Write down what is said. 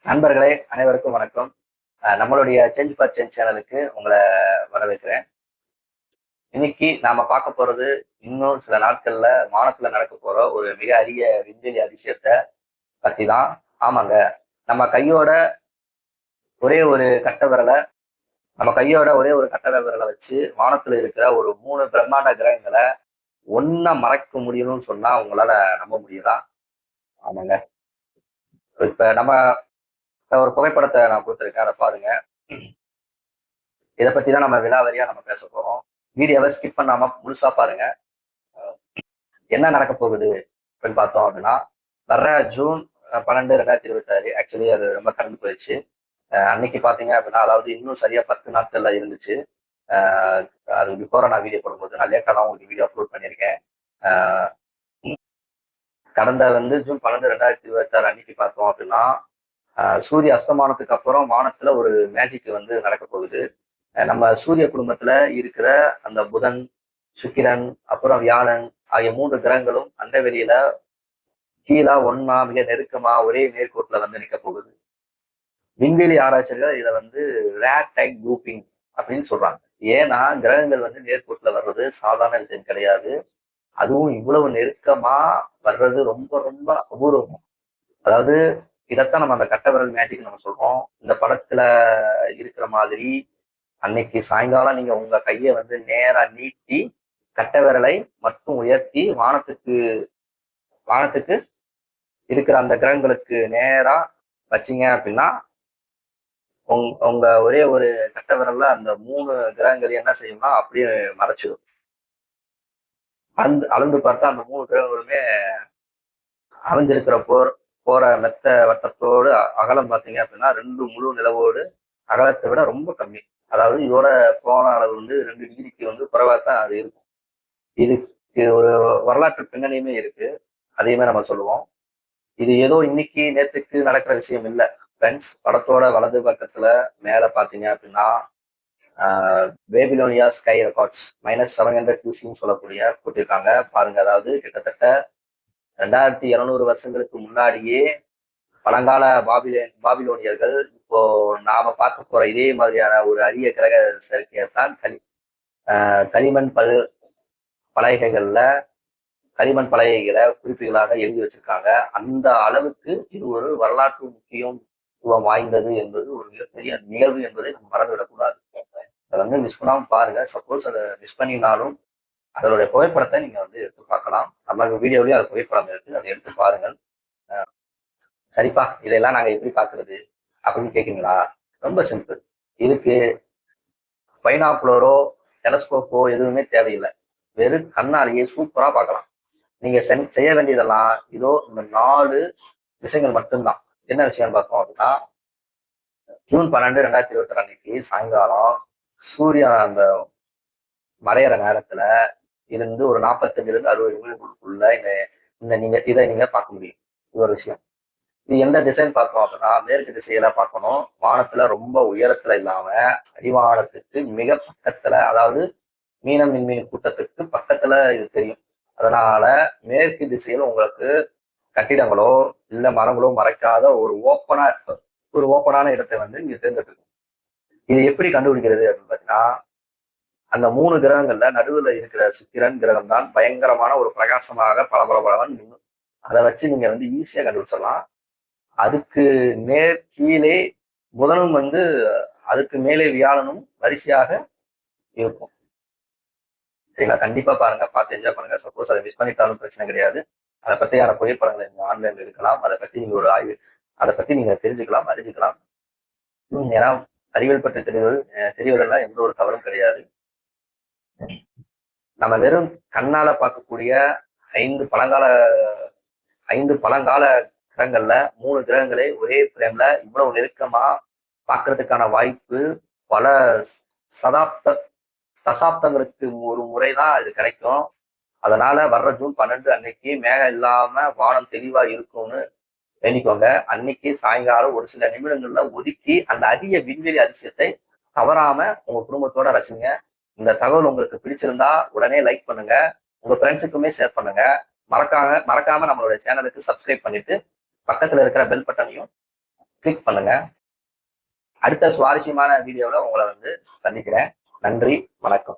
நண்பர்களே அனைவருக்கும் வணக்கம். நம்மளுடைய சேஞ்ச் ஃபார் சேஞ்ச் சேனலுக்கு உங்களை வரவேற்கிறேன். இன்னைக்கு நாம பார்க்க போறது இன்னும் சில நாட்கள்ல வானத்துல நடக்க போற ஒரு மிக அரிய விண்வெளி அதிசயத்தை பத்தி தான். ஆமாங்க, நம்ம கையோட ஒரே ஒரு கட்ட விரலை நம்ம கையோட ஒரே ஒரு கட்ட விரலை வச்சு வானத்துல இருக்கிற ஒரு 3 பிரம்மாண்ட கிரகங்களை ஒன்னா மறைக்க முடியும்னு சொன்னா உங்களால நம்ப முடியுதா? ஆமாங்க. இப்ப நம்ம ஒரு புகைப்படத்தை நான் கொடுத்துருக்கேன், அதை பாருங்க. இதை பத்தி தான் நம்ம விலாவரியா நம்ம பேச போறோம். வீடியோவை ஸ்கிப் பண்ணாம முழுசா பாருங்க. என்ன நடக்க போகுது அப்படின்னு பார்த்தோம் அப்படின்னா, வர்ற ஜூன் 12, 2026, ஆக்சுவலி அது ரொம்ப கடந்து போயிடுச்சு. அன்னைக்கு பாத்தீங்க அப்படின்னா, அதாவது இன்னும் சரியா 10 நாட்கள்ல இருந்துச்சு. அஹ் அது பிஃபோரா நான் வீடியோ போடும்போது நான் லேட்டா தான் உங்களுக்கு வீடியோ அப்லோட் பண்ணியிருக்கேன். அஹ் கடந்த ஜூன் 12, 2026 அன்னைக்கு பார்த்தோம் அப்படின்னா, சூரிய அஸ்தமானத்துக்கு அப்புறம் வானத்துல ஒரு மேஜிக் நடக்க போகுது. நம்ம சூரிய குடும்பத்துல இருக்கிற அந்த புதன், சுக்கிரன், அப்புறம் வியாழன் ஆகிய 3 கிரகங்களும் அண்டவெளியில கீழா ஒன்னா மிக நெருக்கமா ஒரே நேர்கோட்டுல நிக்க போகுது. விண்வெளி ஆராய்ச்சிகள் இதை ரேர் டைப் குரூப்பிங் அப்படின்னு சொல்றாங்க. ஏன்னா கிரகங்கள் நேர்கோட்டுல வர்றது சாதாரண விஷயம் கிடையாது. அதுவும் இவ்வளவு நெருக்கமா வர்றது ரொம்ப ரொம்ப அபூர்வம். அதாவது இதைத்தான் நம்ம அந்த கட்டவிரல் மேஜிக் நம்ம சொல்றோம். இந்த படத்துல இருக்கிற மாதிரி அன்னைக்கு சாயங்காலம் நீங்க உங்க கையை நேரா நீட்டி கட்ட விரலை மட்டும் உயர்த்தி வானத்துக்கு இருக்கிற அந்த கிரகங்களுக்கு நேரா வச்சிங்க அப்படின்னா உங்க ஒரே ஒரு கட்ட விரல்ல அந்த 3 கிரகங்கள் என்ன செய்யும்னா அப்படியே மறைச்சிடும். அளந்து பார்த்தா அந்த 3 கிரகங்களுமே அமைஞ்சிருக்கிற போற மெத்த வட்டத்தோடு அகலம் பார்த்தீங்க அப்படின்னா 2 முழு நிலவோடு அகலத்தை விட ரொம்ப கம்மி. அதாவது இதோட கோண அளவு 2 டிகிரிக்கு குறைவா தான் அது இருக்கும். இதுக்கு ஒரு வரலாற்று பின்னணியுமே இருக்கு. அதையுமே நம்ம சொல்லுவோம். இது ஏதோ இன்னைக்கு நேற்றுக்கு நடக்கிற விஷயம் இல்லை ஃப்ரெண்ட்ஸ். படத்தோட வலது பக்கத்துல மேல பாத்தீங்க அப்படின்னா பேபிலோனியா ஸ்கை ரெக்கார்ட்ஸ் -700 QCன்னு சொல்லக்கூடிய போட்டிருக்காங்க பாருங்க. அதாவது கிட்டத்தட்ட 2700 வருஷங்களுக்கு முன்னாடியே பழங்கால பாபிலோனியர்கள் இப்போ நாம பார்க்க போற இதே மாதிரியான ஒரு அரிய கிரக சேர்க்கையத்தான் களிமண் பலகைகளை குறிப்புகளாக எழுதி வச்சிருக்காங்க. அந்த அளவுக்கு இது ஒரு வரலாற்று முக்கியத்துவம் வாய்ந்தது என்பது ஒரு மிகப்பெரிய நிகழ்வு என்பதை நம்ம மறந்துவிடக்கூடாது. அதை மிஸ் பண்ணாம பாருங்க. சப்போஸ் அதை மிஸ் பண்ணினாலும் அதனுடைய புகைப்படத்தை நீங்க எடுத்து பார்க்கலாம். நம்ம வீடியோலயும் அது புகைப்படம் இருக்கு, அதை எடுத்து பாருங்கள். சரிப்பா, இதெல்லாம் நாங்க எப்படி பாக்குறது அப்படின்னு கேட்குறீங்களா? ரொம்ப சிம்பிள். இதுக்கு பைனாக்குலரோ டெலஸ்கோப்போ எதுவுமே தேவையில்லை. வெறும் கண்ணாலேயே சூப்பரா பார்க்கலாம். நீங்க செய்ய வேண்டியதெல்லாம் இதோ இந்த 4 விஷயங்கள் மட்டும்தான். என்ன விஷயம் பார்த்தோம் அப்படின்னா, ஜூன் 12, 2026 அன்னைக்கு சாயங்காலம் சூரியன் அந்த மறையிற நேரத்துல இருந்து ஒரு 45 to 60 நிமிடங்களுக்குள்ள இதை நீங்க பார்க்க முடியும். இது ஒரு விஷயம். இது எந்த திசைன்னு பார்த்தோம் அப்படின்னா, மேற்கு திசையில பார்க்கணும். வானத்துல ரொம்ப உயரத்துல இல்லாம அடிவானத்துக்கு மிக பக்கத்துல, அதாவது மீனம் விண்மீன் கூட்டத்துக்கு பக்கத்துல இது தெரியும். அதனால மேற்கு திசையில் உங்களுக்கு கட்டிடங்களோ இல்ல மரங்களோ மறைக்காத ஒரு ஓப்பனான இடத்தை நீங்க தேர்ந்தெடுக்கணும். இது எப்படி கண்டுபிடிக்கிறது அப்படின்னு பாத்தீங்கன்னா, அந்த 3 கிரகங்கள்ல நடுவுல இருக்கிற சுக்கிரன் கிரகம் தான் பயங்கரமான ஒரு பிரகாசமாக பளபளபளவன். அதை வச்சு நீங்க ஈஸியா கண்டுபிடிச்சிடலாம். அதுக்கு நேர் கீழே புதனும் அதுக்கு மேலே வியாழனும் வரிசையாக இருக்கும். சரிங்களா? கண்டிப்பா பாருங்க, பார்த்து என்ஜாய் பண்ணுங்க. சப்போஸ் அதை மிஸ் பண்ணிட்டாலும் பிரச்சனை கிடையாது. அதை பற்றியான புகைப்படங்களை நீங்க ஆன்லைன்ல எடுக்கலாம். அதை பத்தி நீங்க ஒரு ஆய்வு அதை பத்தி நீங்க தெரிஞ்சுக்கலாம், அறிஞ்சுக்கலாம். ஏன்னா அறிவியல் பற்றி தெரிவதெல்லாம் எந்த ஒரு தவறும் கிடையாது. நம்ம வெறும் கண்ணால பார்க்கக்கூடிய 5 பழங்கால கிரகங்கள்ல 3 கிரகங்களை ஒரே பிரேம்ல இவ்வளவு நெருக்கமா பார்க்கறதுக்கான வாய்ப்பு பல தசாப்தங்களுக்கு ஒரு முறைதான் இது கிடைக்கும். அதனால வர்ற ஜூன் 12 அன்னைக்கு மேகம் இல்லாம வானம் தெளிவா இருக்கும்னு வேண்டிக்கோங்க. அன்னைக்கு சாயங்காலம் ஒரு சில நிமிடங்கள்ல ஒதுக்கி அந்த அரிய விண்வெளி அதிசயத்தை தவறாம உங்க குடும்பத்தோட ரசிங்க. இந்த தகவல் உங்களுக்கு பிடிச்சிருந்தா உடனே லைக் பண்ணுங்க, உங்க ஃப்ரெண்ட்ஸுக்குமே ஷேர் பண்ணுங்க. மறக்காம நம்மளுடைய சேனலுக்கு சப்ஸ்கிரைப் பண்ணிட்டு பக்கத்துல இருக்கிற பெல் பட்டனையும் கிளிக் பண்ணுங்க. அடுத்த சுவாரஸ்யமான வீடியோவில் உங்களை வந்து சந்திக்கிறேன். நன்றி, வணக்கம்.